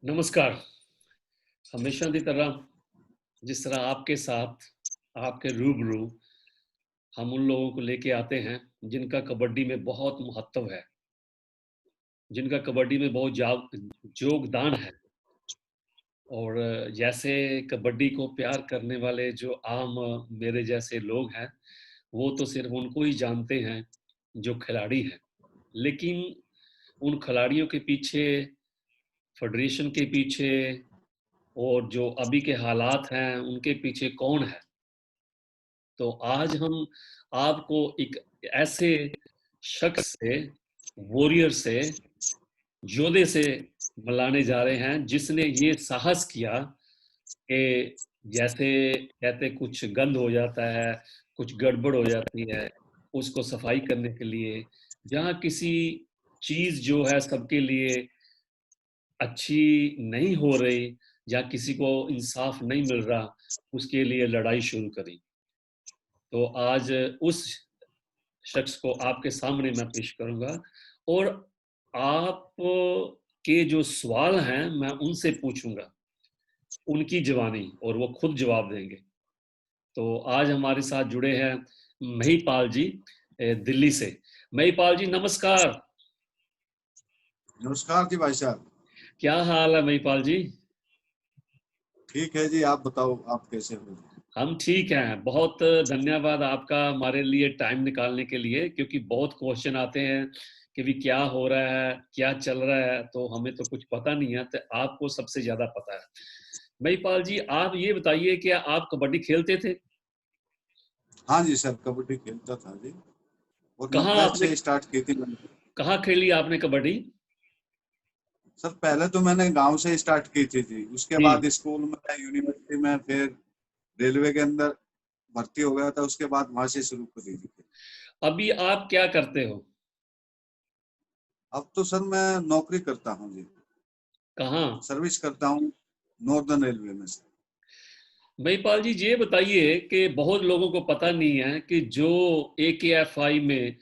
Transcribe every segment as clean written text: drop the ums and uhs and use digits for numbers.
नमस्कार। हमेशा की तरह जिस तरह आपके साथ, आपके रूबरू हम उन लोगों को लेके आते हैं जिनका कबड्डी में बहुत महत्व है, जिनका कबड्डी में बहुत योगदान है। और जैसे कबड्डी को प्यार करने वाले जो आम मेरे जैसे लोग हैं, वो तो सिर्फ उनको ही जानते हैं जो खिलाड़ी हैं। लेकिन उन खिलाड़ियों के पीछे, फेडरेशन के पीछे और जो अभी के हालात हैं, उनके पीछे कौन है? तो आज हम आपको एक ऐसे शख्स से, वॉरियर से, योद्धे से मिलाने जा रहे हैं जिसने ये साहस किया कि जैसे कहते कुछ गंद हो जाता है, कुछ गड़बड़ हो जाती है, उसको सफाई करने के लिए, जहाँ किसी चीज़ जो है सबके लिए अच्छी नहीं हो रही, जहाँ किसी को इंसाफ नहीं मिल रहा, उसके लिए लड़ाई शुरू करी। तो आज उस शख्स को आपके सामने मैं पेश करूँगा और आप के जो सवाल हैं मैं उनसे पूछूँगा, उनकी ज़ुबानी और वो खुद जवाब देंगे। तो आज हमारे साथ जुड़े हैं महिपाल जी दिल्ली से। महिपाल जी नमस्कार। नमस्कार जी भाई साहब। क्या हाल है महिपाल जी? ठीक है जी, आप बताओ आप कैसे हो? हम ठीक हैं। बहुत धन्यवाद आपका हमारे लिए टाइम निकालने के लिए, क्योंकि बहुत क्वेश्चन आते हैं कि भी क्या हो रहा है, क्या चल रहा है, तो हमें तो कुछ पता नहीं है, तो आपको सबसे ज़्यादा पता है। महिपाल जी, आप ये बताइए कि आप कबड्डी खेलते थे? हाँ जी सर, कबड्डी खेलता था जी और कहाँ 90 आपने से स्टार्ट की थी मैंने। कहाँ खेली आपने कबड्डी? सर पहले तो मैंने गांव से स्टार्ट की थी जी, उसके जी। बाद स्कूल में, यूनिवर्सिटी में, फिर रेलवे के अंदर भर्ती हो गया था, उसके बाद वहां से शुरू करी थी। अभी आप क्या करते हो? अब तो सर मैं नौकरी करता हूँ जी, कहाँ? सर्विस करता हूँ नॉर्दर्न रेलवे में सर। महिपाल जी ये बताइए कि बहुत लोगों को पता नहीं है कि जो AKFI में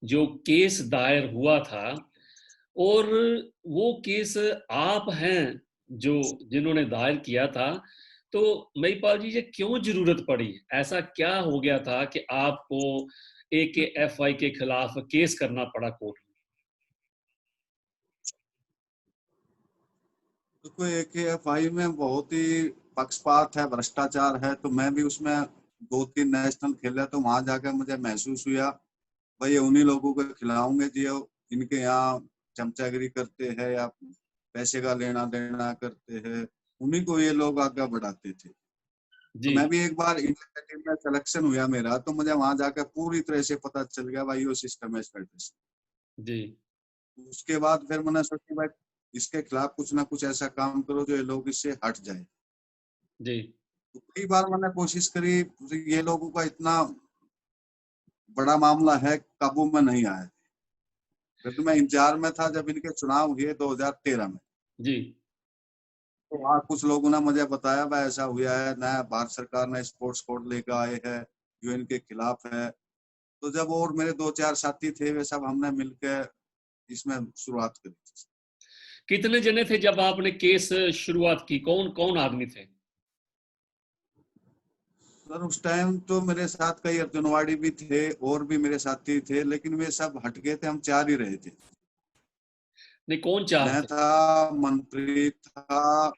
जो केस दायर हुआ था, और वो केस आप हैं जो जिन्होंने दायर किया था, तो महिपाल जी ये क्यों जरूरत पड़ी? ऐसा क्या हो गया था कि आपको AKFI के खिलाफ केस करना पड़ा कोर्ट में? तो कोई AKFI में बहुत ही पक्षपात है, भ्रष्टाचार है, तो मैं भी उसमें 2-3 नेशनल खेला, तो वहां जाकर मुझे महसूस हुआ भाई ये उन्हीं लोगों को खिलाऊंगे जो इनके यहाँ चमचागिरी करते हैं या पैसे का लेना देना करते हैं, उन्हीं को ये लोग आगे बढ़ाते थे। तो जी। मैं भी एक बार इंडिया टीम में सिलेक्शन हुआ मेरा, तो मुझे वहां जाकर पूरी तरह से पता चल गया भाई ये सिस्टम है इस फेडरेशन। जी। उसके बाद फिर मैंने सोचा भाई इसके खिलाफ कुछ ना कुछ ऐसा काम करो जो ये लोग इससे हट जाए। जी। तो कई बार मैंने कोशिश करी, ये लोगों का इतना बड़ा मामला है, काबू में नहीं आया। फिर तो मैं इंतजार में था जब इनके चुनाव हुए 2013 में, जी। तो वहाँ कुछ लोगों ने मुझे बताया भाई ऐसा हुआ है, नया भारत सरकार ने स्पोर्ट्स कोड लेकर आए हैं जो इनके खिलाफ है। तो जब और मेरे 2-4 साथी थे, वे सब हमने मिलकर इसमें शुरुआत करी थी। कितने जने थे जब आपने केस शुरुआत की? कौन कौन आदमी थे? सर उस टाइम तो मेरे साथ कई अर्जुनवाड़ी भी थे और भी मेरे साथी थे, लेकिन वे सब हट गए थे, हम 4 ही रहे थे। नहीं, कौन चार मैं थे? था, मनप्रीत था,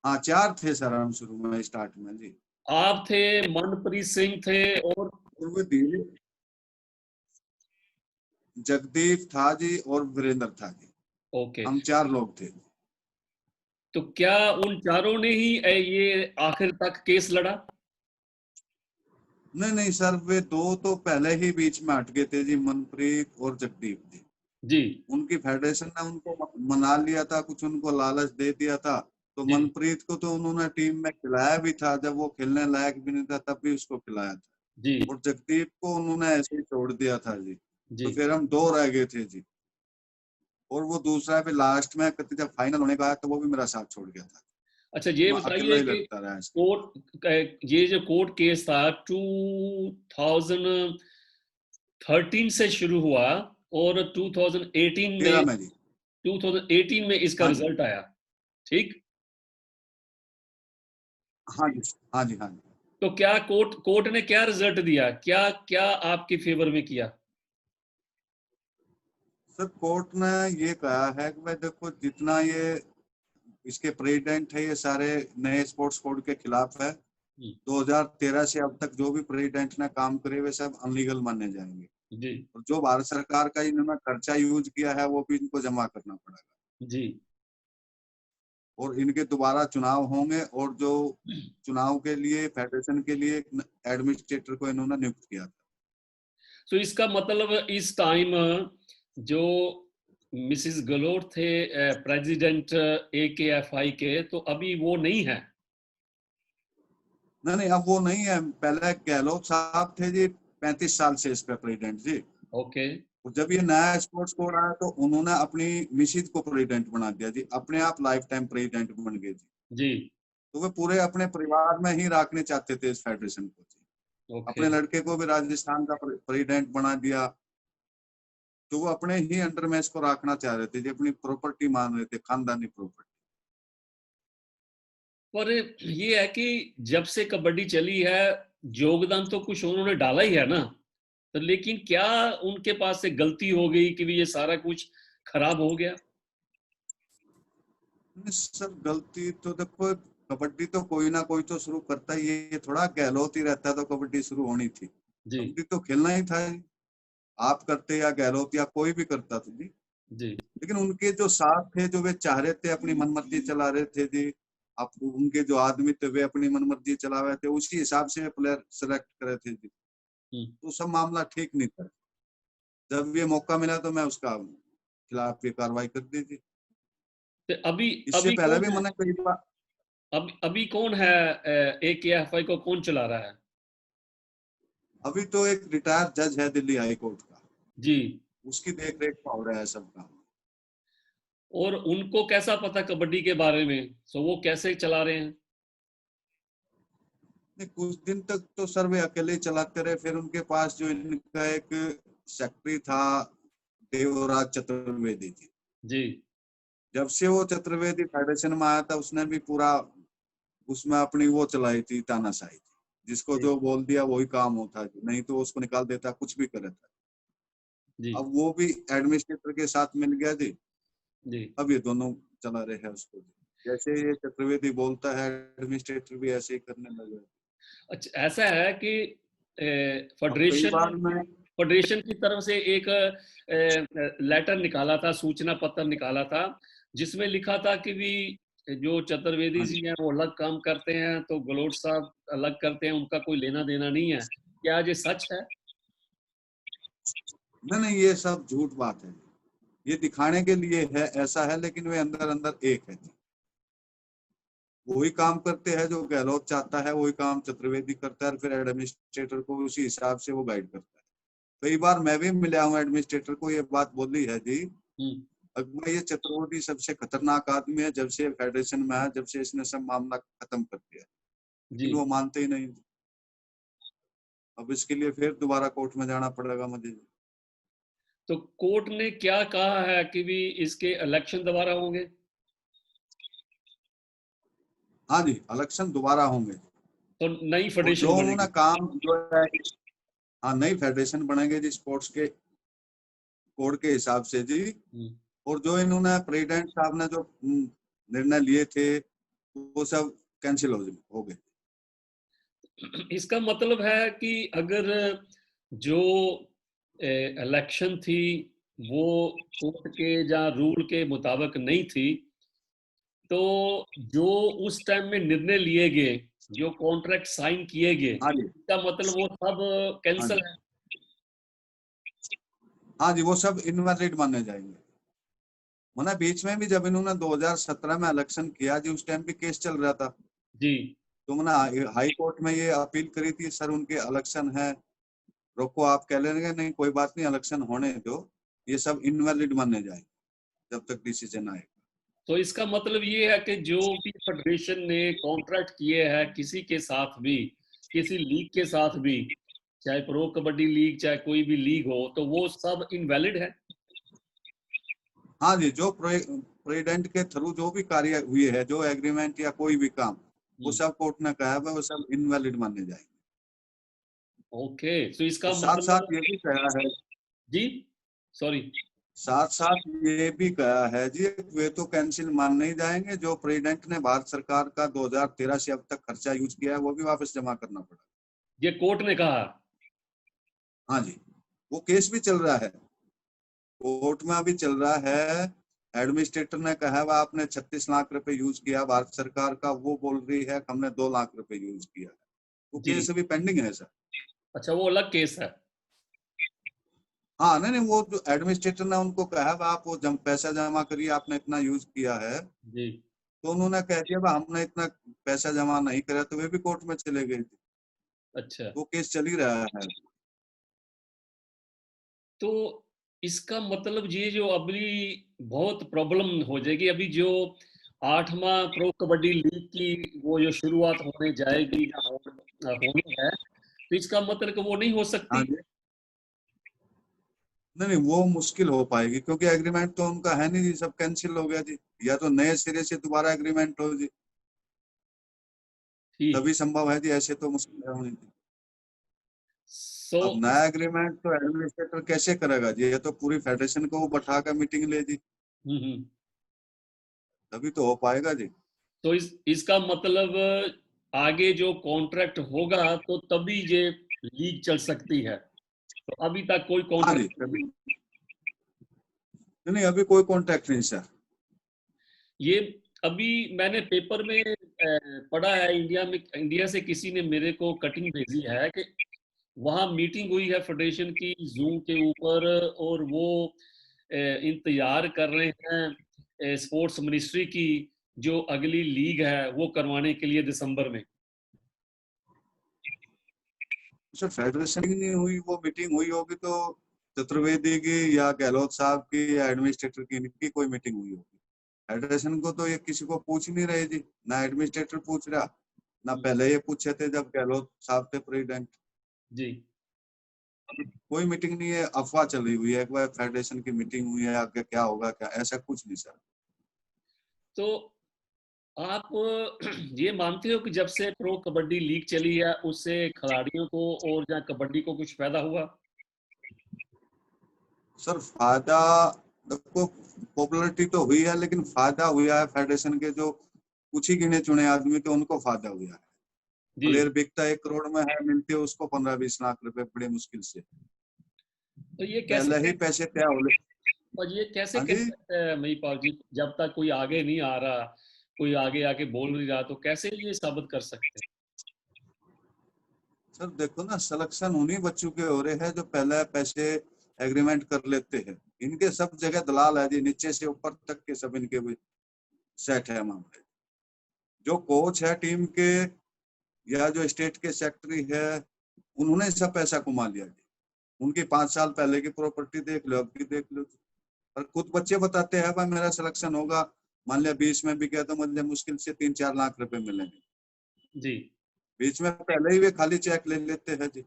हाँ 4 थे सर हम शुरू में स्टार्ट में जी। आप थे, मनप्रीत सिंह थे, और और वो धीरे, जगदीप था जी और वीरेंद्र था जी, ओके। हम 4 लोग थे। तो क्या उन चारों ने ही ये आखिर तक केस लड़ा? नहीं नहीं सर, वे 2 तो पहले ही बीच में हट गए थे जी, मनप्रीत और जगदीप जी। जी। उनकी फेडरेशन ने उनको मना लिया था, कुछ उनको लालच दे दिया था। तो जी। मनप्रीत को तो उन्होंने टीम में खिलाया भी था, जब वो खेलने लायक भी नहीं था तब भी उसको खिलाया जी। था। और जगदीप को उन्होंने ऐसे ही छोड़ दिया था जी। जी। तो फिर हम 2 रह गए थे जी। और वो दूसरा भी लास्ट में जब फाइनल होने का आया तो वो भी मेरा साथ छोड़ गया था। अच्छा ये मैं अकेला बताइए ही कि लड़ता रहा ऐसे। ये जो कोर्ट केस था 2013 से शुरू हुआ और 2018 में 13 में जी। 2018 में इसका हाँ जी, रिजल्ट आया, ठीक? हाँ जी, हाँ जी, हाँ जी। तो क्या कोर्ट ने क्या रिजल्ट दिया, क्या क्या आपके फेवर में किया? सर कोर्ट ने ये कहा है कि भाई देखो जितना ये इसके प्रेसिडेंट है ये सारे नए स्पोर्ट्स कोड के खिलाफ है। 2013 से अब तक जो भी प्रेसिडेंट ने काम करे वे सब अनलीगल माने जाएंगे। जी और जो भारत सरकार का इन्होंने खर्चा यूज किया है वो भी इनको जमा करना पड़ेगा। जी। और इनके दोबारा चुनाव होंगे और जो चुनाव के लिए फेडरेशन के लिए एडमिनिस्ट्रेटर को इन्होंने नियुक्त किया था। तो इसका मतलब इस टाइम जो मिसिस गलोट थे प्रेसिडेंट AKFI के, तो अभी वो नहीं है? नहीं नहीं, अब वो नहीं है। पहले गहलोत साहब थे जी, 35 साल से इसका प्रेसिडेंट जी। ओके। और जब ये नया स्पोर्ट्स कोड आया तो उन्होंने अपनी मिसिज को प्रेसिडेंट बना दिया जी, अपने आप लाइफ टाइम प्रेसिडेंट बन गए जी। जी। तो वे पूरे अपने परिवार में ही रखने चाहते थे इस फेडरेशन को जी। ओके। अपने लड़के को भी राजस्थान का प्रेसिडेंट बना दिया। तो वो अपने ही अंडर में इसको रखना चाह रहे थे जी, अपनी प्रॉपर्टी मान रहे थे, खानदानी प्रॉपर्टी। पर ये है कि जब से कबड्डी चली है, योगदान तो कुछ उन्होंने डाला ही है ना, तो लेकिन क्या उनके पास से गलती हो गई कि भी ये सारा कुछ खराब हो गया? सर गलती तो देखो, कबड्डी तो कोई ना कोई तो शुरू करता ही है, ये थोड़ा गहलोत ही रहता तो कबड्डी शुरू होनी थी। जी कबड्डी तो खेलना ही था जी। आप करते या गहलोत या कोई भी करता था जी। जी लेकिन उनके जो साथ थे, जो वे चाह रहे थे, अपनी मनमर्जी चला रहे थे जी। आप उनके जो आदमी थे वे अपनी मनमर्जी चला रहे थे, उसी हिसाब से प्लेयर सेलेक्ट करे थे जी। हम्म। तो सब मामला ठीक नहीं था। जब ये मौका मिला तो मैं उसका खिलाफ ये कार्रवाई कर दी थी। तो अभी इससे अभी पहले कौन भी है? मैंने कई बार। अभी कौन है? AKFI को कौन चला रहा है? अभी तो एक रिटायर्ड जज है दिल्ली हाई कोर्ट का, जी। उसकी देख रेख में हो रहा है सब काम। और उनको कैसा पता कबड्डी के बारे में, तो वो कैसे चला रहे हैं? नहीं, कुछ दिन तक तो सर वे अकेले ही चलाते रहे, फिर उनके पास जो इनका एक सेक्रेटरी था, देवराज चतुर्वेदी जी। जी जब से वो चतुर्वेदी फेडरेशन में आया था उसने भी पूरा उसमें अपनी वो चलाई थी, तानाशाही थी। जिसको जी जो बोल दिया वही काम होता, नहीं तो उसको निकाल देता, कुछ भी करे था। जी अब वो भी एडमिनिस्ट्रेटर के साथ मिल गया जी। जी। अब ये दोनों चला रहे हैं उसको। जैसे ये चतुर्वेदी बोलता है एडमिनिस्ट्रेटर भी ऐसे ही करने लगे। अच्छा, ऐसा है कि अब कई फेडरेशन बार मैं। फेडरेशन की तरफ से एक लेटर निकाला था, सूचना पत्र निकाला था, जिसमें लिखा था कि भी जो चतुर्वेदी हाँ जी जी, हैं वो अलग काम करते हैं, तो गलोट साहब अलग करते हैं, उनका कोई लेना देना नहीं है। क्या ये सच है? नहीं नहीं, ये सब झूठ बात है। ये दिखाने के लिए है, ऐसा है, लेकिन वे अंदर अंदर एक है। वही काम करते हैं जो गहलोत चाहता है, वही काम चतुर्वेदी करता है, और फिर एडमिनिस्ट्रेटर को उसी हिसाब से वो गाइड करता है। कई बार मैं भी मिला हूँ एडमिनिस्ट्रेटर को, ये बात बोली है जी। हम्म। अकबर ये चतुर्वेदी सबसे खतरनाक आदमी है, जब से फेडरेशन में आया, जब से इसने सब मामला खत्म कर दिया। जी। लेकिन वो मानते ही नहीं। अब इसके लिए फिर दोबारा कोर्ट में जाना पड़ेगा मुझे। तो कोर्ट ने क्या कहा है कि भी इसके इलेक्शन दोबारा होंगे? हाँ जी, इलेक्शन दोबारा होंगे। तो नई और जो फेडरेशन उन्होंने बनेगी? काम जो है, हाँ नई फेडरेशन बनेंगे जी स्पोर्ट्स के कोड के हिसाब से जी। हम्म। और जो इन्होंने प्रेसिडेंट साहब ने जो निर्णय लिए थे वो सब कैंसिल हो गए। इसका मतलब है कि अगर जो इलेक्शन थी वो कोर्ट के या रूल के मुताबिक नहीं थी, तो जो उस टाइम में निर्णय लिए गए, जो कॉन्ट्रैक्ट साइन किए गए, हाँ जी, इसका मतलब वो सब हाँ कैंसिल जी, है? हाँ जी, वो सब इनवैलिड माने जाएंगे। मैंने बीच में भी जब इन्होंने 2017 में इलेक्शन किया जी, उस टाइम भी केस चल रहा था। जी तो मैंने हाई कोर्ट में ये अपील करी थी, सर उनके इलेक्शन है, रोको। आप कह लेंगे नहीं कोई बात नहीं, इलेक्शन होने दो, ये सब इनवैलिड माने जाएंगे जब तक डिसीजन आएगा। तो इसका मतलब ये है कि जो भी फेडरेशन ने कॉन्ट्रैक्ट किए हैं किसी के साथ भी, किसी लीग के साथ भी, चाहे प्रो कबड्डी लीग चाहे कोई भी लीग हो, तो वो सब इनवैलिड है? हाँ जी, जो प्रेसिडेंट के थ्रू जो भी कार्य हुए है, जो एग्रीमेंट या कोई भी काम, वो सब कोर्ट ने कहा है वो सब इनवैलिड माने जाएंगे। ओके, तो इसका और साथ मतलब, साथ ये भी कहा है, जी सॉरी, साथ साथ ये भी कहा है जी, वे तो कैंसिल मान नहीं जाएंगे, जो प्रेसिडेंट ने भारत सरकार का 2013 से अब तक खर्चा यूज किया है वो भी वापस जमा करना पड़ा। ये कोर्ट ने कहा? हाँ जी, वो केस भी चल रहा है, कोर्ट में अभी चल रहा है। एडमिनिस्ट्रेटर ने कहा है आपने 36 लाख रुपए यूज किया भारत सरकार का, वो बोल रही है हमने 2 लाख रुपए यूज किया है। वो जी, केस अभी पेंडिंग है सर। अच्छा, वो अलग केस है। हाँ नहीं नहीं, वो जो एडमिनिस्ट्रेटर ने उनको कहा है आप वो पैसा जमा करिए, आपने इतना यूज किया है, जी, तो उन्होंने कह दिया हमने इतना पैसा जमा नहीं करा, तो वे भी कोर्ट में चले गए थे। अच्छा, वो केस चल ही रहा है। तो इसका मतलब ये जो अभी बहुत प्रॉब्लम हो जाएगी, अभी जो 8वां प्रो कबड्डी लीग की वो जो शुरुआत होने जाएगी या होनी है, तो इसका मतलब कि वो नहीं हो हाँ सकती? जी, नहीं नहीं वो मुश्किल हो पाएगी, क्योंकि एग्रीमेंट तो उनका है नहीं जी, सब कैंसिल हो गया जी। या तो नए सिरे से दोबारा एग्रीमेंट हो जी, ठीक। तभी संभव है जी, ऐसे तो मुश्किल है होनी जी। सो अब नया एग्रीमेंट तो एडमिनिस्ट्रेटर कैसे करेगा जी, ये तो पूरी फेडरेशन को वो बैठा कर मीटिंग ले जी, हम्म। तभी तो हो पाएगा जी। तो इसका मतलब आगे जो कॉन्ट्रैक्ट होगा तो तभी ये लीग चल सकती है, तो अभी तक कोई हाँ जी, कॉन्ट्रैक्ट नहीं तभी है। नहीं नहीं, अभी कोई कॉन्ट्रैक्ट नहीं सर। ये अभी मैंने पेपर में पढ़ा है, इंडिया से किसी ने मेरे को कटिंग भेजी है कि वहाँ मीटिंग हुई है फेडरेशन की जूम के ऊपर, और वो इंतजार कर रहे हैं स्पोर्ट्स मिनिस्ट्री की जो अगली लीग है वो करवाने के लिए दिसंबर में। सर फेडरेशन ही नहीं हुई, वो मीटिंग हुई होगी तो चतुर्वेदी की या गहलोत साहब की या एडमिनिस्ट्रेटर की, इनकी कोई मीटिंग हुई होगी। फेडरेशन को तो ये किसी को पूछ नहीं रहे जी, ना एडमिनिस्ट्रेटर पूछ रहा, ना पहले ये पूछे थे जब गहलोत साहब थे प्रेसिडेंट। जी, कोई मीटिंग नहीं है, अफवाह चली हुई है, एक बार फेडरेशन की मीटिंग हुई है, आगे क्या होगा क्या, ऐसा कुछ नहीं सर। तो आप ये मानते हो कि जब से प्रो कबड्डी लीग चली है उससे खिलाड़ियों को और या कबड्डी को कुछ फायदा हुआ? सर फायदा, देखो पॉपुलरिटी तो हुई है, लेकिन फायदा हुआ है फेडरेशन के जो कुछ ही गिने चुने आदमी थे उनको फायदा हुआ है। जी, प्लेयर बिकता 1 करोड़ में है, मिलते है उसको 15-20 लाख रुपए बड़े मुश्किल से, तो ये कैसे पहले ही पैसे तय हो ले। और ये कैसे हाँ कह जी सकते हैं महिपाल जी, जब तक कोई आगे नहीं आ रहा, कोई आगे आके बोल नहीं रहा, तो कैसे ये साबित कर सकते हैं? सर, देखो ना सिलेक्शन उन्हीं बच्चों के हो रहे हैं जो पहले पैसे एग्रीमेंट कर लेते हैं। इनके सब जगह दलाल है जी, नीचे से ऊपर तक के सब इनके भी सेट है मामले। जो कोच है टीम के या जो स्टेट के सेक्रेटरी है, उन्होंने सब पैसा कमा लिया जी। उनकी 5 साल पहले की प्रॉपर्टी देख लो, अब की देख लो। पर खुद बच्चे बताते हैं भाई मेरा सिलेक्शन होगा, मान लिया 20 में भी गया तो मुझे मुश्किल से 3-4 लाख रुपए मिलेंगे। जी, बीच में पहले ही वे खाली चेक ले लेते हैं जी।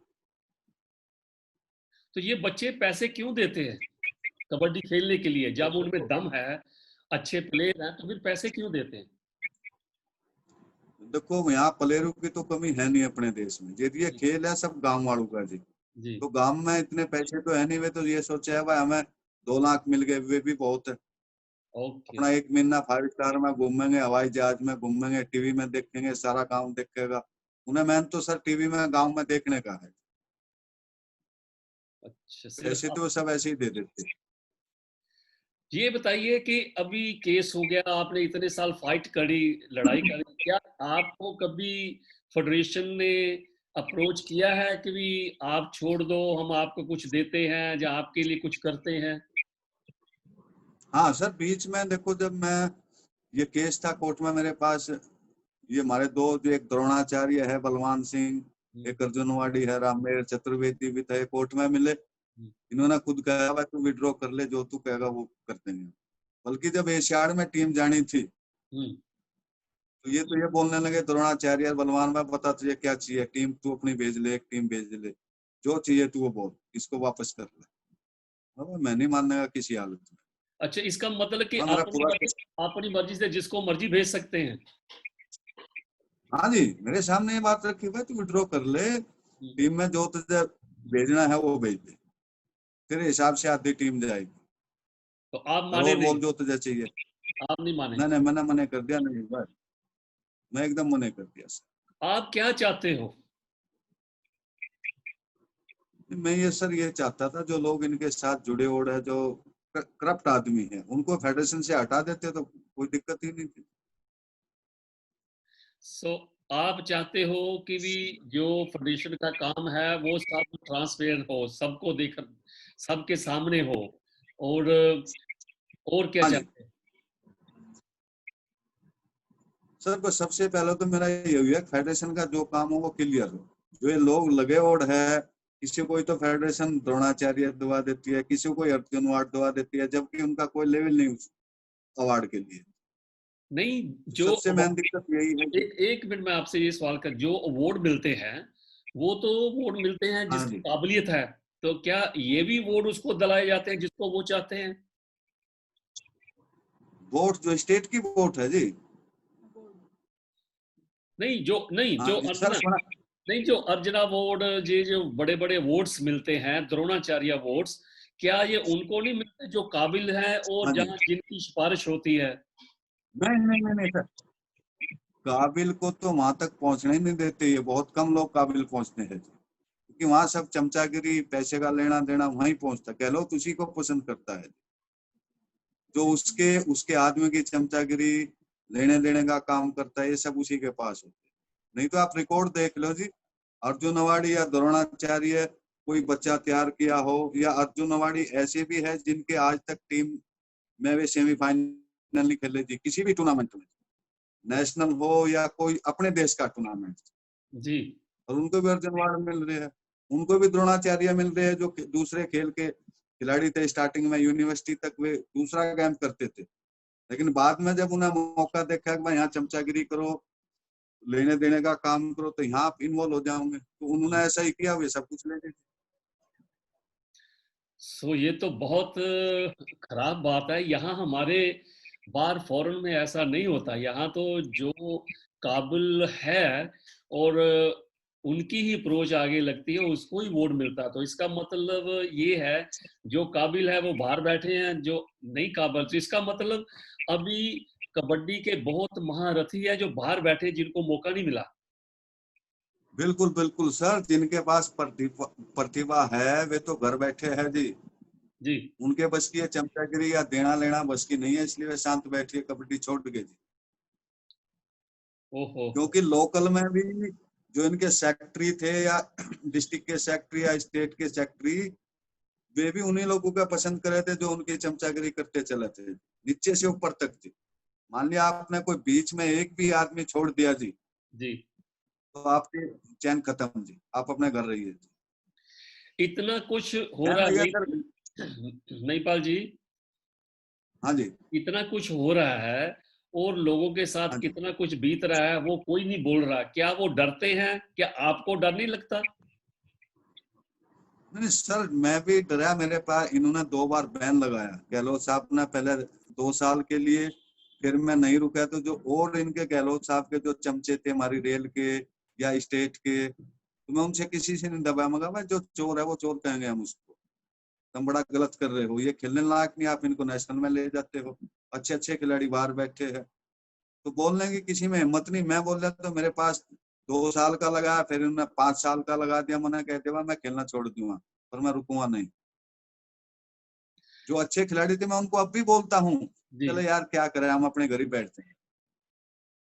तो ये बच्चे पैसे क्यों देते हैं कबड्डी खेलने के लिए, जब उनमें दम है, अच्छे प्लेयर हैं, तो फिर पैसे क्यों देते हैं? देखो यहाँ प्लेयरों की तो कमी है नहीं अपने देश में, यदि ये खेल है सब गांव वालों का जी। जी, तो गांव में इतने पैसे तो है नहीं, वे तो ये सोचे है भाई हमें 2 लाख मिल गए वे भी बहुत है। ओके, अपना 1 महीना 5 स्टार में घूमेंगे, हवाई जहाज में घूमेंगे, टीवी में देखेंगे, सारा गांव देखेगा। उन्हें मेन तो सर टीवी में गांव में देखने का है, अच्छा, पैसे सिर्फ तो सब ऐसे ही दे देते। ये बताइए कि अभी केस हो गया, आपने इतने साल फाइट करी, लड़ाई करी, क्या आपको कभी फेडरेशन ने अप्रोच किया है कि भी आप छोड़ दो, हम आपको कुछ देते हैं या आपके लिए कुछ करते हैं? हाँ सर, बीच में देखो जब मैं ये केस था कोर्ट में मेरे पास, ये हमारे दो जो एक द्रोणाचार्य है बलवान सिंह, हम्म, एक अर्जुनवाड़ी है रामवीर चतुर्वेदी भी थे, कोर्ट में मिले। हम्म, इन्होंने खुद कहा भाई तू विड्रॉ कर ले, जो तू कहेगा वो कर देंगे। बल्कि जब एशियाड में टीम जानी थी हम्म। तो ये बोलने लगे द्रोणाचार्य और बलवान में, बता तुझे क्या चाहिए, टीम तू अपनी भेज ले, एक टीम भेज ले, जो चाहिए तू वो बोल, इसको वापस कर ले। अब मैं नहीं मानने का किसी हालत में। अच्छा, इसका मतलब कि हाँ आप मेरा पूरा अपनी मर्जी से जिसको मर्जी भेज सकते हैं। हाँ जी, मेरे सामने ये बात रखी, भाई तू विड्रॉ कर ले, टीम में जो तुझे भेजना है वो भेज दे, तेरे हिसाब से आधी टीम जाएगी, तो आप और माने नहीं? बोल जो तुझे चाहिए। आप नहीं माने? नहीं नहीं, मैंने मना कर दिया, नहीं भाई, मैं एकदम मना कर दिया सर। आप क्या चाहते हो? मैं ये सर ये चाहता था, जो लोग इनके साथ जुड़े हुए हैं, जो करप्ट आदमी है, उनको फेडरेशन से हटा देते तो कोई दिक्कत ही नहीं थी। सो आप चाहते हो कि भी जो फेडरेशन का काम है वो सब ट्रांसपेरेंट हो, सबको देख, सबके सामने हो, और और क्या हाँ जी चाहते हैं? सर, बस सबसे पहले तो मेरा ये हुआ, फेडरेशन का जो काम हो वो क्लियर हो। जो ये लोग लगे ओढ़ है, किसी को तो फेडरेशन द्रोणाचार्य दवा देती है, किसी को अर्जुन अवार्ड दवा देती है, जबकि उनका कोई लेवल नहीं उस अवार्ड के लिए। नहीं, तो जो सबसे मेन दिक्कत यही है कि एक एक मिनट में आपसे ये सवाल कर, जो अवार्ड मिलते हैं वो तो अवार्ड मिलते हैं हाँ जिसकी जी, काबिलियत है, तो क्या ये भी अवार्ड उसको दिलाए जाते हैं जिसको वो चाहते हैं? वोट जो स्टेट की वोट है जी। नहीं हाँ जो जी सर, अर्चना, सुना। नहीं जो अर्चना अवार्ड, ये जो बड़े बड़े अवार्ड्स मिलते हैं, द्रोणाचार्य अवार्ड्स, क्या ये उनको नहीं मिलते जो काबिल हैं और हाँ जी, जहाँ जिनकी सिफारिश होती है? नहीं नहीं नहीं नहीं सर, काबिल को तो वहां तक पहुंचने ही नहीं देते, ये बहुत कम लोग काबिल पहुंचते हैं जी। क्योंकि वहां सब चमचागिरी, पैसे का लेना देना वहीं पहुंचता, कह लो तो उसी को पसंद करता है, जो उसके उसके आदमी की चमचागिरी लेने देने का काम करता है, ये सब उसी के पास होते हैं। नहीं तो आप रिकॉर्ड देख लो जी, अर्जुन अवार्डी या द्रोणाचार्य कोई बच्चा तैयार किया हो, या अर्जुन अवार्डी ऐसे भी है जिनके आज तक टीम में वे सेमीफाइनल नहीं खेले जी, किसी भी टूर्नामेंट में, नेशनल हो या कोई अपने देश का टूर्नामेंट, जी। और उनको भी अर्जुन अवार्ड मिल रहे हैं, उनको भी द्रोणाचार्य मिल रहे हैं, जो दूसरे खेल के खिलाड़ी थे। स्टार्टिंग में यूनिवर्सिटी तक वे दूसरा गेम करते थे, लेकिन बाद में जब उन्हें मौका देखा कि भाई यहाँ चमचागिरी करो, लेने देने का काम करो, तो यहाँ आप इन्वॉल्व हो जाओगे, तो उन्होंने ऐसा ही किया, वे सब कुछ ले गए। सो ये तो बहुत खराब बात है। यहाँ हमारे बाहर फॉरेन में ऐसा नहीं होता। यहाँ तो जो काबिल है और उनकी ही अप्रोच आगे लगती है, उसको ही वोट मिलता है। तो इसका मतलब ये है जो काबिल है वो बाहर बैठे हैं, जो नहीं काबिल, तो इसका मतलब अभी कबड्डी के बहुत महारथी है जो बाहर बैठे, जिनको मौका नहीं मिला। बिल्कुल बिल्कुल सर, जिनके पास प्रतिभा है वे तो घर बैठे हैं जी। जी। उनके बस की ये चमचागिरी या देना लेना बस की नहीं है, इसलिए वे शांत बैठे कबड्डी छोड़ गए जी। ओहो। क्योंकि लोकल में भी जो इनके सेक्रेटरी थे, या डिस्ट्रिक्ट के सेक्रेटरी या स्टेट के सेक्रेटरी, वे भी उन्हीं लोगों का पसंद करे थे जो उनकी चमचागिरी करते चले थे, नीचे से ऊपर तक जी। मान लिया आपने कोई बीच में एक भी आदमी छोड़ दिया जी, जी। तो आपकी चैन खत्म जी, आप अपने घर रहिए जी। इतना कुछ हो कहने रहा लगे सर। नहीं, महिपाल जी, हाँ जी, इतना कुछ हो रहा है और लोगों के साथ हाँ जी। कितना कुछ बीत रहा है, वो कोई नहीं बोल रहा। क्या वो डरते हैं? क्या आपको डर नहीं लगता? नहीं सर, मैं भी डरा, मेरे पास इन्होंने 2 बार बैन लगाया गहलोत साहब ने, पहले 2 साल के लिए, फिर मैं नहीं रुका तो जो और इनके गहलोत साहब के जो चमचे थे हमारी रेल के या स्टेट के, तो मैं उनसे किसी से नहीं दबाया, मगर भाई जो चोर है वो चोर कहेंगे हम उसको, तुम बड़ा गलत कर रहे हो, ये खेलने लायक नहीं, आप इनको नेशनल में ले जाते हो, अच्छे अच्छे खिलाड़ी बाहर बैठे हैं। तो बोलने की किसी में हिम्मत नहीं, मैं बोल रहा तो मेरे पास 2 साल का लगा, फिर उन्होंने 5 साल का लगा दिया, मैंने कहते हुआ मैं खेलना छोड़ दूंगा, पर मैं रुकूंगा नहीं। जो अच्छे खिलाड़ी थे मैं उनको अब भी बोलता हूँ, जी। चले यार क्या करें, हम अपने घर ही बैठते हैं,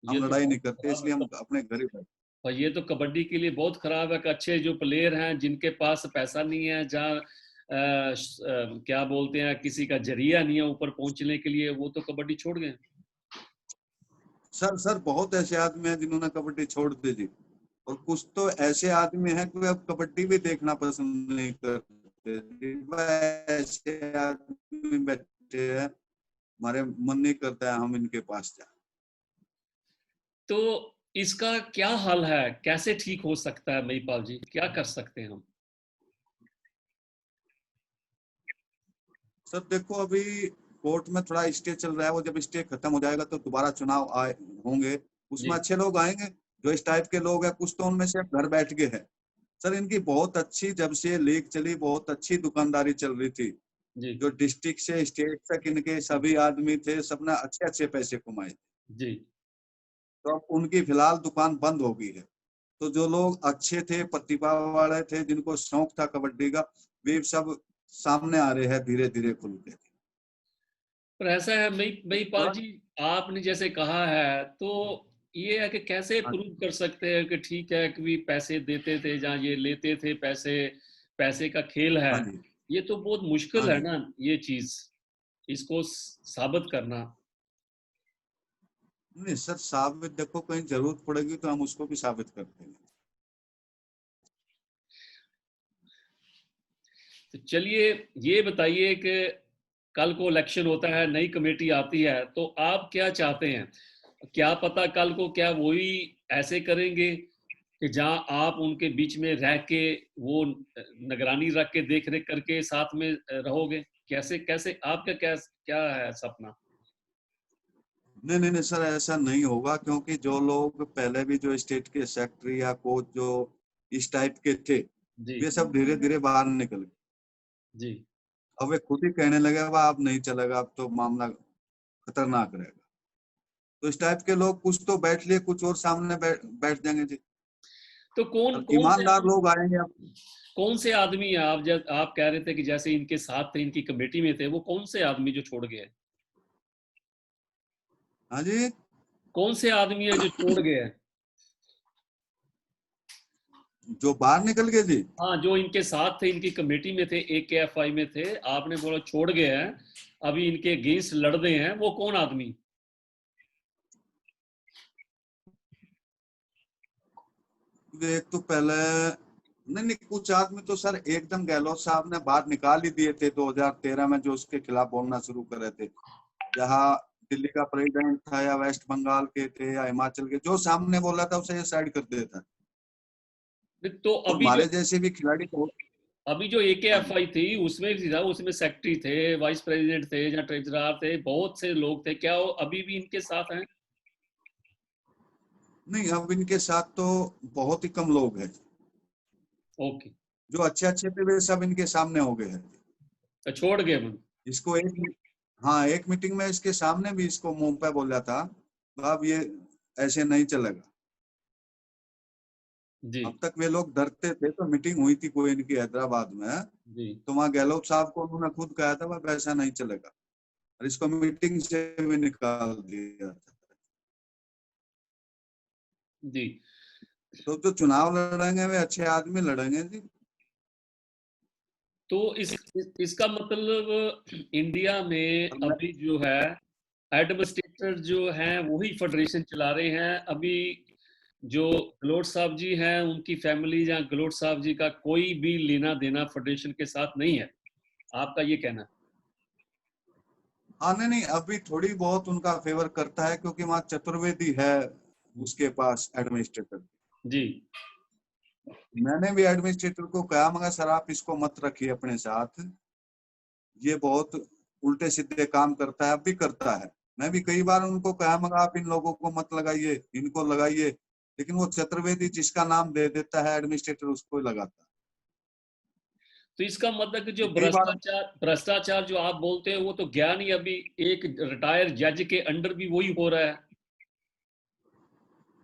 ये हम तो लड़ाई बहुत नहीं करते, खराब इसलिए है। हम अपने घर ही बैठते और ये तो कबड्डी के लिए बहुत खराब है कि अच्छे जो प्लेयर हैं जिनके पास पैसा नहीं है, जहाँ क्या बोलते हैं, किसी का जरिया नहीं है ऊपर पहुंचने के लिए, वो तो कबड्डी छोड़ गए। हैं। सर बहुत ऐसे आदमी हैं जिन्होंने कबड्डी छोड़ दी थी, और कुछ तो ऐसे आदमी हैं कि अब कबड्डी भी देखना पसंद नहीं करते, ऐसे आदमी बैठे हैं, हमारे मन नहीं करता है हम इनके पास जाए। तो इसका क्या हल है? कैसे ठीक हो सकता है महिपाल जी? क्या कर सकते हैं हम? सर देखो, अभी कोर्ट में थोड़ा स्टे चल रहा है, वो जब स्टे खत्म हो जाएगा तो दोबारा चुनाव आए होंगे, उसमें जी अच्छे लोग आएंगे। जो इस टाइप के लोग हैं, कुछ तो उनमें से घर बैठ गए हैं। सर इनकी बहुत अच्छी, जब से लीग चली बहुत अच्छी दुकानदारी चल रही थी। जी जो डिस्ट्रिक्ट से स्टेट तक इनके सभी आदमी थे, सबने अच्छे अच्छे पैसे कमाए। जी। तो अब उनकी फिलहाल दुकान बंद हो गई है। तो जो लोग अच्छे थे, प्रतिभा वाले थे, जिनको शौक था कबड्डी का, वे सब सामने आ रहे हैं धीरे धीरे खुल के। पर ऐसा है महिपाल सर, जी, आपने जैसे कहा है तो ये है कि कैसे हाँ प्रूव कर सकते हैं कि ठीक है कि भी पैसे देते थे जहाँ ये लेते थे पैसे, पैसे का खेल है। हाँ जी, ये तो बहुत हाँ मुश्किल है जी। ना ये चीज, इसको साबित करना। नहीं सर, साबित देखो कहीं जरूरत पड़ेगी तो हम उसको भी साबित करते हैं। तो चलिए ये बताइए कि कल को इलेक्शन होता है, नई कमेटी आती है, तो आप क्या चाहते हैं? क्या पता कल को क्या वही ऐसे करेंगे कि जहां आप उनके बीच में रह के वो निगरानी रख के देख रेख करके साथ में रहोगे? कैसे कैसे आपका क्या क्या है सपना? नहीं नहीं नहीं सर, ऐसा नहीं होगा, क्योंकि जो लोग पहले भी जो स्टेट के सेक्रेटरी या कोच जो इस टाइप के थे, जी वे सब धीरे धीरे बाहर निकल गए। जी अब वे खुद ही कहने लगे वाह अब नहीं चलेगा, अब तो मामला खतरनाक रहेगा। तो इस टाइप के लोग कुछ तो बैठ लिए, कुछ और सामने बैठ जाएंगे जी। तो कौन अब कौन से ईमानदार लोग आएंगे अब। कौन से आदमी हैं आप, जब आप कह रहे थे कि जैसे इनके साथ थे, इनकी कमेटी में थे, वो कौन से आदमी जो छोड़ गए? हाँ जी। कौन से आदमी है जो छोड़ गए हैं? जो बाहर निकल गए जी। हाँ, जो इनके साथ थे, इनकी कमेटी में थे, AKFI में थे, आपने बोला छोड़ गए हैं, अभी इनके अगेंस्ट लड़ रहे हैं, वो कौन आदमी? एक तो पहले, नहीं नहीं, कुछ आदमी तो सर एकदम गहलोत साहब ने बाहर निकाल ही दिए थे 2013 में, जो उसके खिलाफ बोलना शुरू करे थे। यहाँ दिल्ली का प्रेसिडेंट था या वेस्ट बंगाल के थे या हिमाचल के, जो सामने बोला था उसे ये साइड कर देता। तो तो हमारे जैसे भी खिलाड़ी को। अभी जो हाँ जी। AKFI थी उसमें भी था, उसमें सेक्रेटरी थे, वाइस प्रेसिडेंट थे या ट्रेजरर थे, बहुत से लोग थे, क्या वो अभी भी इनके साथ हैं? नहीं, अब इनके साथ तो बहुत ही कम लोग हैं। ओके। जो अच्छे अच्छे थे वे सब इनके सामने हो गए हैं। तो छोड़ गए मन। इसको एक, हाँ, एक मीटिंग में इसके सामने भी इसको मुंह पे बोला था, तो अब ये ऐसे नहीं चलेगा। जी अब तक वे लोग डरते थे, तो मीटिंग हुई थी कोई इनकी हैदराबाद में, जी तो वहाँ गहलोत साहब को उन्होंने खुद कहा था वह ऐसा नहीं चलेगा, और इसको मीटिंग से भी निकाल दिया था। जी। तो जो चुनाव लड़ेंगे वे अच्छे आदमी लड़ेंगे जी। तो इसका मतलब इंडिया में और मैं, अभी जो है एडमिनिस्ट्रेटर जो हैं वही फेडरेशन चला रहे हैं अभी। जो गहलोत साहब जी हैं उनकी फैमिली या गहलोत साहब जी का कोई भी लेना देना फेडरेशन के साथ नहीं है, आपका ये कहना? हाँ नहीं नहीं, अभी थोड़ी बहुत उनका फेवर करता है, क्योंकि वहाँ चतुर्वेदी है उसके पास एडमिनिस्ट्रेटर। जी मैंने भी एडमिनिस्ट्रेटर को कहा, मगर सर आप इसको मत रखिए अपने साथ, ये बहुत उल्टे सीधे काम करता है, अब भी करता है। मैं भी कई बार उनको कहा, मगर आप इन लोगों को मत लगाइए, इनको लगाइए, लेकिन वो चतुर्वेदी जिसका नाम दे देता है एडमिनिस्ट्रेटर उसको ही लगाता तो इसका मतलब कि जो है। कई बार, भ्रष्टाचार भ्रष्टाचार जो आप बोलते हैं वो तो ज्ञान ही अभी एक रिटायर जज के अंडर भी वही हो रहा है।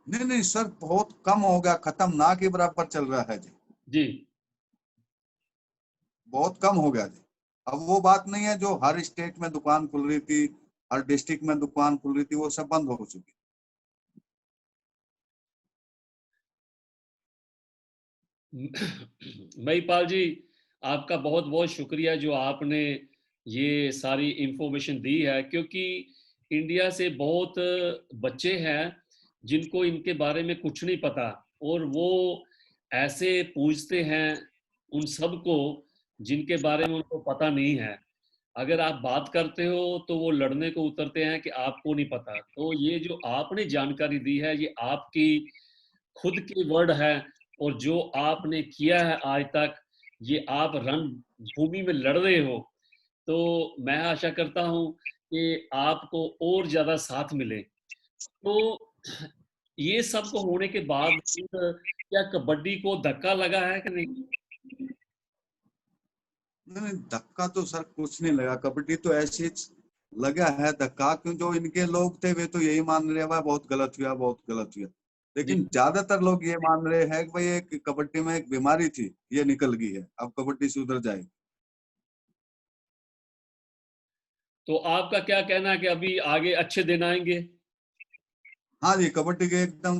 नहीं नहीं सर, बहुत कम हो गया, खत्म ना के बराबर चल रहा है जी। जी बहुत कम हो गया जी। अब वो बात नहीं है जो हर स्टेट में दुकान खुल रही थी, हर डिस्ट्रिक्ट में दुकान खुल रही थी, वो सब बंद हो चुकी। महिपाल जी, आपका बहुत बहुत शुक्रिया जो आपने ये सारी इंफॉर्मेशन दी है, क्योंकि इंडिया से बहुत बच्चे हैं जिनको इनके बारे में कुछ नहीं पता, और वो ऐसे पूछते हैं उन सबको जिनके बारे में उनको पता नहीं है। अगर आप बात करते हो तो वो लड़ने को उतरते हैं कि आपको नहीं पता। तो ये जो आपने जानकारी दी है ये आपकी खुद के वर्ड है, और जो आपने किया है आज तक, ये आप रण भूमि में लड़ रहे हो, तो मैं आशा करता हूँ कि आपको और ज़्यादा साथ मिले। तो ये सब को होने के बाद क्या कबड्डी को धक्का लगा है कि नहीं? नहीं नहीं, धक्का तो सर कुछ नहीं लगा। कबड्डी तो ऐसी लगा है धक्का, क्यों जो इनके लोग थे वे तो यही मान रहे हैं बहुत गलत हुआ, बहुत गलत हुआ। जी, लेकिन ज्यादातर लोग ये मान रहे हैं कि भाई एक कबड्डी में एक बीमारी थी, ये निकल गई है, अब कबड्डी सुधर जाएगी। तो आपका क्या कहना है कि अभी आगे अच्छे दिन आएँगे? हाँ जी, कबड्डी के एकदम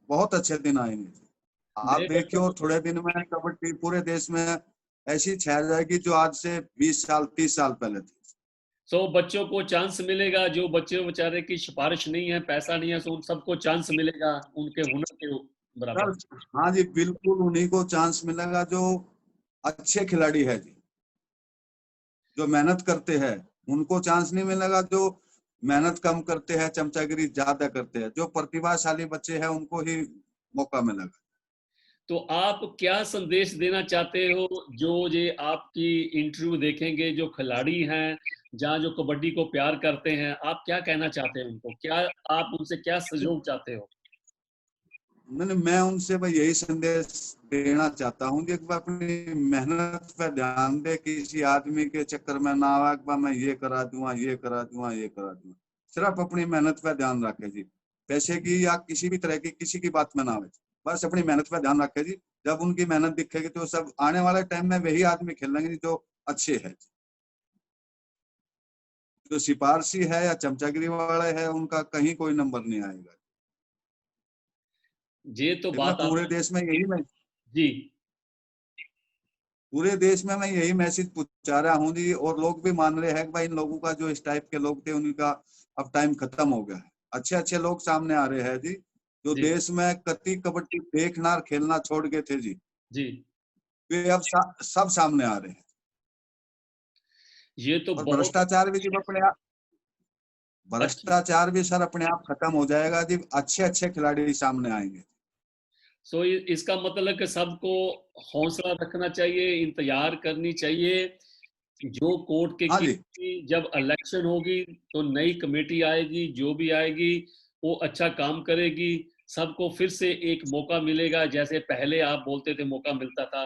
बहुत अच्छे दिन आएंगे। आप मेरे देखिए, बच्चों और को थोड़े दिन में कबड्डी पूरे देश में ऐसी छा जाएगी जो आज से 20 साल 30 साल पहले थी। 100 बच्चों को चांस मिलेगा, जो बच्चे बेचारे की सिफ़ारिश नहीं है, पैसा नहीं है, सो उन सबको चांस मिलेगा उनके हुनर के बराबर। सर हाँ जी, बिल्कुल उन्हीं को चांस मिलेगा जो अच्छे खिलाड़ी है जी, जो मेहनत करते हैं। उनको चांस नहीं मिलेगा जो मेहनत कम करते हैं, चमचागिरी ज्यादा करते हैं। जो प्रतिभाशाली बच्चे हैं उनको ही मौका मिलेगा। तो आप क्या संदेश देना चाहते हो, जो ये आपकी इंटरव्यू देखेंगे, जो खिलाड़ी हैं, जहाँ जो कबड्डी को प्यार करते हैं, आप क्या कहना चाहते हैं उनको? क्या आप उनसे क्या सहयोग चाहते हो? मैं उनसे भाई यही संदेश देना चाहता हूँ कि एक बार अपनी मेहनत पे ध्यान दे, किसी आदमी के चक्कर में ना आवे, एक बार मैं ये करा दूंगा, ये करा दूंगा, ये करा दूंगा। सिर्फ अपनी मेहनत पे ध्यान रखे जी, पैसे की या किसी भी तरह की किसी की बात में ना आवे। बस अपनी मेहनत पे ध्यान रखे जी। जब उनकी मेहनत दिखेगी तो सब आने वाले टाइम में वही आदमी खेलेंगे जो अच्छे है। जो सिफारसी है या चमचागिरी वाले है उनका कहीं कोई नंबर नहीं आएगा। ये तो मैं बात पूरे आपने देश में यही मैं जी, पूरे देश में मैं यही मैसेज पहुंचा रहा हूँ जी, और लोग भी मान रहे हैं कि भाई इन लोगों का जो इस टाइप के लोग थे उनका अब टाइम खत्म हो गया है। अच्छे अच्छे लोग सामने आ रहे हैं जी, जो जी, देश में कति कबड्डी देखना और खेलना छोड़ गए थे जी, जी। वे अब सब सामने आ रहे हैं। ये तो और बहुत भ्रष्टाचार भी जब अपने आप अच्छी भ्रष्टाचार भी सर अपने आप खत्म हो जाएगा जी, अच्छे अच्छे खिलाड़ी सामने आएंगे। सो इसका मतलब है कि सबको हौसला रखना चाहिए, इंतजार करनी चाहिए। जो कोर्ट के हाँ केस जी, की जब इलेक्शन होगी तो नई कमेटी आएगी, जो भी आएगी वो अच्छा काम करेगी। सबको फिर से एक मौका मिलेगा, जैसे पहले आप बोलते थे मौका मिलता था,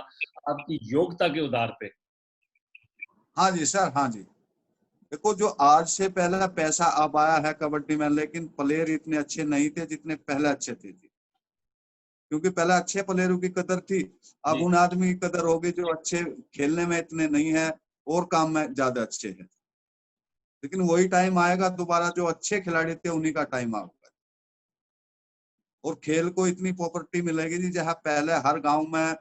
आपकी योग्यता के आधार पे। हाँ जी सर, हाँ जी। देखो, जो आज से पहले पैसा अब आया है कबड्डी में, लेकिन प्लेयर इतने अच्छे नहीं थे जितने पहले अच्छे थे जी। क्योंकि पहले अच्छे प्लेयरों की कदर थी, अब जी, उन आदमी की कदर होगी जो अच्छे खेलने में इतने नहीं है और काम में ज्यादा अच्छे हैं। लेकिन वही टाइम आएगा दोबारा, जो अच्छे खिलाड़ी थे उन्हीं का टाइम आएगा। और खेल को इतनी प्रॉपर्टी मिलेगी जी, जहाँ पहले हर गांव में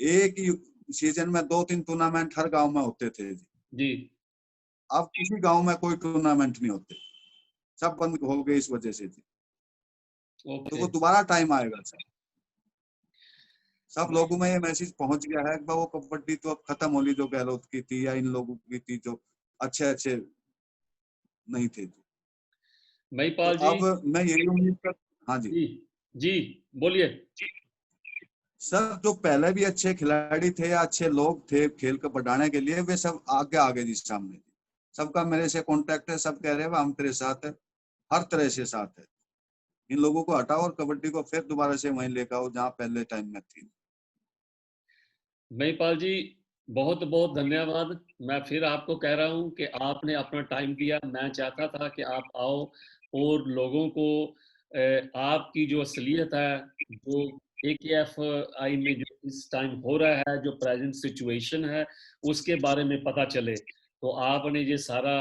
एक ही सीजन में 2-3 टूर्नामेंट हर गांव में होते थे जी। जी, अब किसी गांव में कोई टूर्नामेंट नहीं होते, सब बंद हो गए इस वजह से जी। तो ओके। वो दोबारा टाइम आएगा सर। सब मैं लोगों में ये मैसेज पहुंच गया है कि भाई वो कबड्डी तो अब खत्म होली जो गहलोत की थी या इन लोगों की थी जो अच्छे अच्छे नहीं थे। तो महिपाल जी, अब मैं यही उम्मीद कर हाँ जी जी, जी, बोलिए। सर, जो पहले भी अच्छे खिलाड़ी थे या अच्छे लोग थे खेल को बढ़ाने के लिए, वे सब आगे आगे जी सामने। सबका मेरे से कांटेक्ट है, सब कह रहे हैं हम तेरे साथ है, हर तरह से साथ है। इन लोगों को हटाओ और कबड्डी को फिर दोबारा से वहीं लेकर आओ जहाँ पहले टाइम में थी। महिपाल जी, बहुत-बहुत धन्यवाद। मैं फिर आपको कह रहा हूँ कि आपने अपना टाइम दिया। मैं चाहता था कि आप आओ और लोगों को आपकी जो असलियत है, जो एकेएफआई में जो इस टाइम हो रहा है, जो प्रेज़ेंट सिचुएशन है, उसके बारे में पता चले। तो आपने ये सारा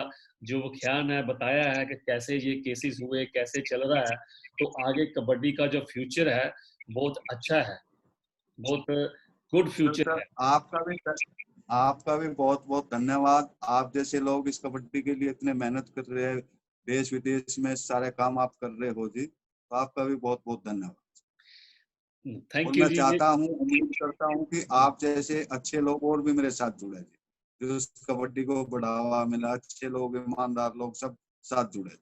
जो व्याख्यान है बताया है कि कैसे ये केसेस हुए, कैसे चल रहा है, तो आगे कबड्डी का जो फ्यूचर है, बहुत अच्छा है। बहुत गुड सर फ्यूचर सर है। आपका भी बहुत बहुत धन्यवाद। आप जैसे लोग इस कबड्डी के लिए इतने मेहनत कर रहे हैं, देश विदेश में सारे काम आप कर रहे हो जी, तो आपका भी बहुत बहुत धन्यवाद। और थैंक यू मैं जी। ये चाहता हूँ, उम्मीद करता हूँ कि आप जैसे अच्छे लोग और भी मेरे साथ जुड़े जी, जो इस कबड्डी को बढ़ावा मिला, अच्छे लोग, ईमानदार लोग सब साथ जुड़े।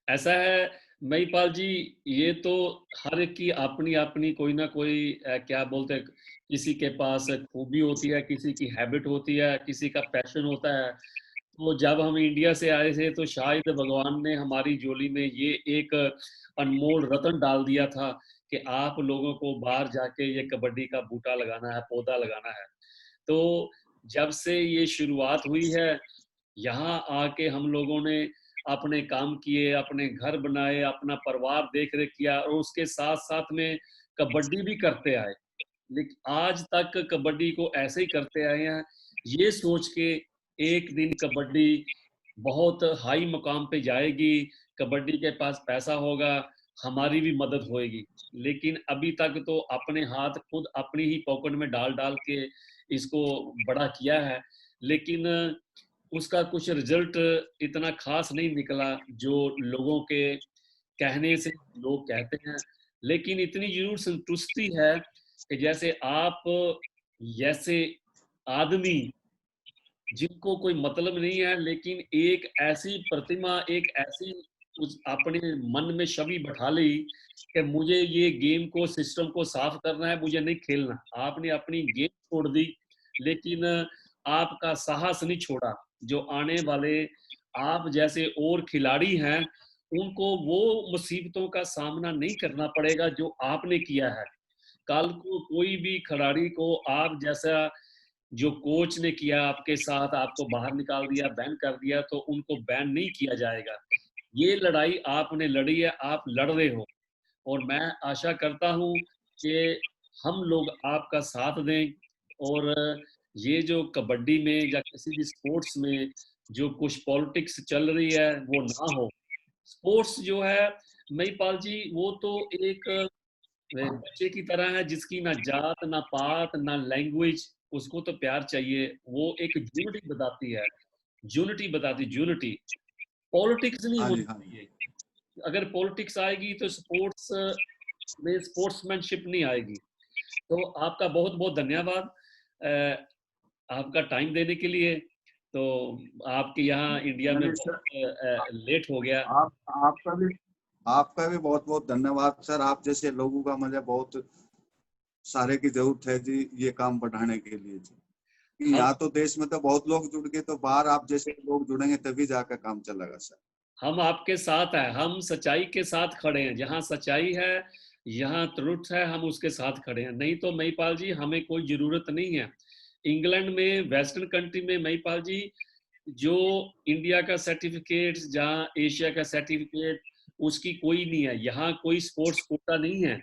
ऐसा है महिपाल जी, ये तो हर एक की अपनी अपनी कोई ना कोई क्या बोलते हैं, किसी के पास खूबी होती है, किसी की हैबिट होती है, किसी का पैशन होता है। तो जब हम इंडिया से आए थे तो शायद भगवान ने हमारी झोली में ये एक अनमोल रतन डाल दिया था कि आप लोगों को बाहर जाके ये कबड्डी का बूटा लगाना है, पौधा लगाना है। तो जब से ये शुरुआत हुई है, यहाँ आके हम लोगों ने अपने काम किए, अपने घर बनाए, अपना परिवार देख रेख किया और उसके साथ साथ में कबड्डी भी करते आए। लेकिन आज तक कबड्डी को ऐसे ही करते आए हैं, ये सोच के एक दिन कबड्डी बहुत हाई मुकाम पे जाएगी, कबड्डी के पास पैसा होगा, हमारी भी मदद होएगी। लेकिन अभी तक तो अपने हाथ खुद अपनी ही पॉकेट में डाल-डाल के इसको बड़ा किया है, लेकिन उसका कुछ रिजल्ट इतना खास नहीं निकला जो लोगों के कहने से लोग कहते हैं। लेकिन इतनी ज़रूर संतुष्टि है कि जैसे आप जैसे आदमी जिनको कोई मतलब नहीं है, लेकिन एक ऐसी प्रतिमा, एक ऐसी उस अपने मन में छवि बैठा ली कि मुझे ये गेम को, सिस्टम को साफ करना है, मुझे नहीं खेलना। आपने अपनी गेम छोड़ दी, लेकिन आपका साहस नहीं छोड़ा। जो आने वाले आप जैसे और खिलाड़ी हैं, उनको वो मुसीबतों का सामना नहीं करना पड़ेगा जो आपने किया है। कल को कोई भी खिलाड़ी को आप जैसा जो कोच ने किया आपके साथ, आपको बाहर निकाल दिया, बैन कर दिया, तो उनको बैन नहीं किया जाएगा। ये लड़ाई आपने लड़ी है, आप लड़ रहे हो और मैं आशा करता हूँ कि हम लोग आपका साथ दें और ये जो कबड्डी में या किसी भी स्पोर्ट्स में जो कुछ पॉलिटिक्स चल रही है, वो ना हो। स्पोर्ट्स जो है महिपाल जी, वो तो एक बच्चे की तरह है जिसकी ना जात, ना पात, ना लैंग्वेज, उसको तो प्यार चाहिए। वो एक यूनिटी बताती है, यूनिटी। पॉलिटिक्स नहीं हाँ होनी जी, हाँ जी। चाहिए। अगर पॉलिटिक्स आएगी तो स्पोर्ट्स में स्पोर्ट्समैनशिप नहीं आएगी। तो आपका बहुत-बहुत धन्यवाद आपका टाइम देने के लिए। तो आपके यहाँ इंडिया में चलिए बहुत सर, लेट हो गया। आप आपका भी बहुत बहुत धन्यवाद सर। आप जैसे लोगों का मुझे बहुत सारे की जरूरत है जी, ये काम बढ़ाने के लिए जी। कि हम यहाँ तो देश में तो बहुत लोग जुड़ गए, तो बाहर आप जैसे लोग जुड़ेंगे तभी जाकर काम चलेगा सर। हम आपके साथ हैं, हम सच्चाई के साथ खड़े हैं। जहाँ सच्चाई है, यहाँ ट्रुथ है, हम उसके साथ खड़े हैं। नहीं तो महिपाल जी, हमें कोई ज़रूरत नहीं है। इंग्लैंड में, वेस्टर्न कंट्री में महिपाल जी, जो इंडिया का सर्टिफिकेट, जहाँ एशिया का सर्टिफिकेट, उसकी कोई नहीं है। यहाँ कोई स्पोर्ट्स कोटा नहीं है।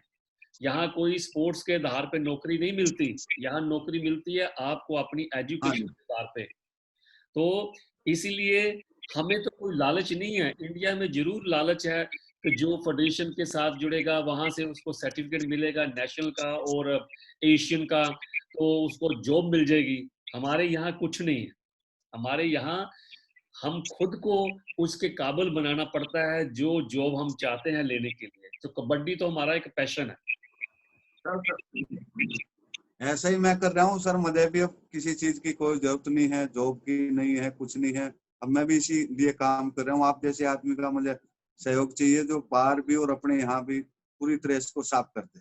यहाँ कोई स्पोर्ट्स के आधार पे नौकरी नहीं मिलती। यहाँ नौकरी मिलती है आपको अपनी हाँ एजुकेशन जी, के आधार पे। तो इसीलिए हमें तो कोई लालच नहीं है। इंडिया में ज़रूर लालच है कि जो फेडरेशन के साथ जुड़ेगा, वहाँ से उसको सर्टिफिकेट मिलेगा नेशनल का और एशियन का, तो उसको जॉब मिल जाएगी। हमारे यहाँ कुछ नहीं है। हमारे यहाँ हम खुद को उसके काबिल बनाना पड़ता है, जो जॉब हम चाहते हैं लेने के लिए। तो कबड्डी तो हमारा एक पैशन है। ऐसा ही मैं कर रहा हूँ सर। मुझे भी अब किसी चीज की कोई जरूरत नहीं है, जॉब की नहीं है, कुछ नहीं है। अब मैं भी इसी लिए काम कर रहा हूँ। आप जैसे आदमी का मुझे सहयोग चाहिए जो बाहर भी और अपने यहाँ भी पूरी तरह इसको साफ कर दे।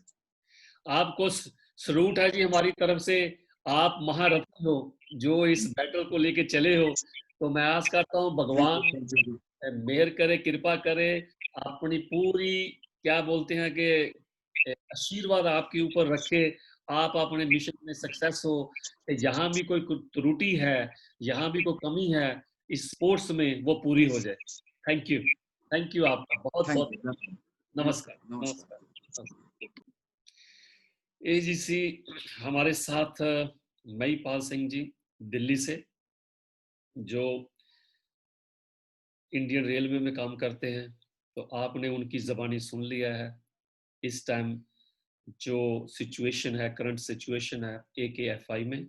आपको सलूट है जी हमारी तरफ से। आप महारथी हो जो इस बैटल को लेके चले हो। तो मैं आस करता हूँ थैंक यू, भगवान थैंक यू। मेहर करे, कृपा करे, अपनी पूरी क्या बोलते हैं कि आशीर्वाद आपके ऊपर रखे, आप अपने मिशन में सक्सेस हो। जहाँ भी कोई त्रुटि है, यहाँ भी कोई कमी है इस स्पोर्ट्स में, वो पूरी हो जाए। थैंक यू आपका बहुत थैंक बहुत यू, नमस्कार। नमस्कार, नमस्कार। नमस्कार। एजीसी हमारे साथ महिपाल सिंह जी दिल्ली से, जो इंडियन रेलवे में काम करते हैं। तो आपने उनकी ज़बानी सुन लिया है। इस टाइम जो सिचुएशन है, करंट सिचुएशन है AKFI में,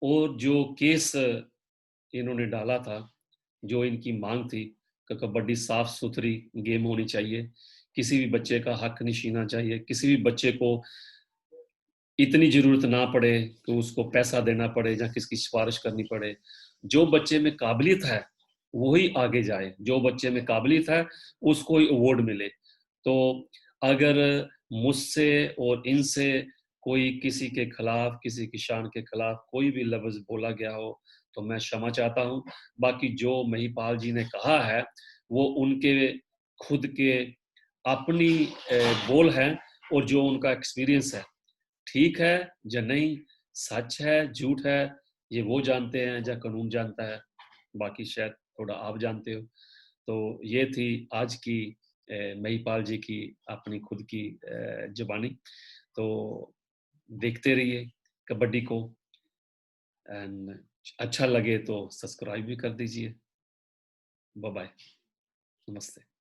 और जो केस इन्होंने डाला था, जो इनकी मांग थी कि कबड्डी साफ सुथरी गेम होनी चाहिए, किसी भी बच्चे का हक नहीं छीना चाहिए, किसी भी बच्चे को इतनी ज़रूरत ना पड़े कि उसको पैसा देना पड़े या किसकी सिफारिश करनी पड़े। जो बच्चे में काबिलियत है वही आगे जाए, जो बच्चे में काबिलियत है उसको ही अवार्ड मिले। तो अगर मुझसे और इनसे कोई किसी के खिलाफ, किसी की शान के खिलाफ कोई भी लफ्ज़ बोला गया हो, तो मैं क्षमा चाहता हूँ। बाकी जो महिपाल जी ने कहा है वो उनके खुद के अपनी बोल हैं और जो उनका एक्सपीरियंस है, ठीक है या नहीं, सच है झूठ है, ये वो जानते हैं या कानून जानता है, बाकी शायद थोड़ा आप जानते हो। तो ये थी आज की महिपाल जी की अपनी खुद की जुबानी। तो देखते रहिए कबड्डी को, एंड अच्छा लगे तो सब्सक्राइब भी कर दीजिए। बाय बाय, नमस्ते।